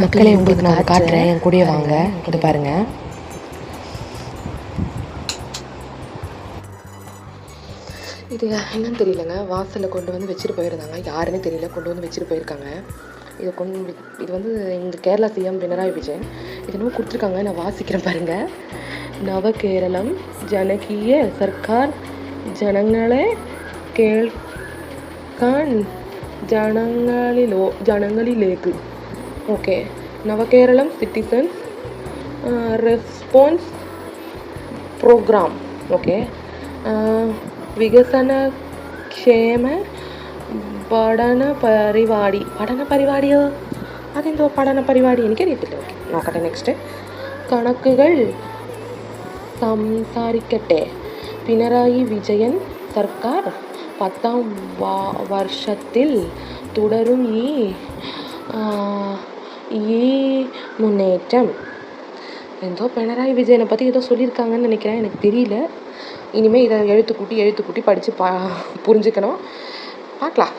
மக்களே உங்களுக்கு நான் காட்டுறேன், என் கூடயே வாங்க. இது பாருங்கள், இது என்னன்னு தெரியலங்க. வாசலில் கொண்டு வந்து வச்சுட்டு போயிருந்தாங்க, யாருன்னு தெரியல, கொண்டு வந்து வச்சுட்டு போயிருக்காங்க. இது வந்து இந்த கேரளா சிஎம் பினராயி விஜயன் இது என்னமோ கொடுத்துருக்காங்க. நான் வாசிக்கிறேன் பாருங்கள். நவகேரளம் ஜனகீய சர்க்கார் ஜனங்களே കേൾക്കാൻ ജനങ്ങളിലേക്ക്. ഓക്കെ, നവകേരളം സിറ്റിസൺസ് റെസ്പോൺസ് പ്രോഗ്രാം. ഓക്കെ, വികസനക്ഷേമ പഠനപരിപാടിയോ അതെന്തോ പഠനപരിപാടി എനിക്കറിയത്തില്ല. ഓക്കെ, നോക്കട്ടെ. നെക്സ്റ്റ്, കണക്കുകൾ സംസാരിക്കട്ടെ. പിണറായി വിജയൻ സർക്കാർ 10ാം വർഷത്തിൽ തുടരും ഈ முன்னேற்றம். ஏதோ பினராயி விஜயனை பற்றி ஏதோ சொல்லியிருக்காங்கன்னு நினைக்கிறேன், எனக்கு தெரியல. இனிமேல் இதை எழுத்து கூட்டி படித்து புரிஞ்சுக்கணும். பார்க்கலாம்.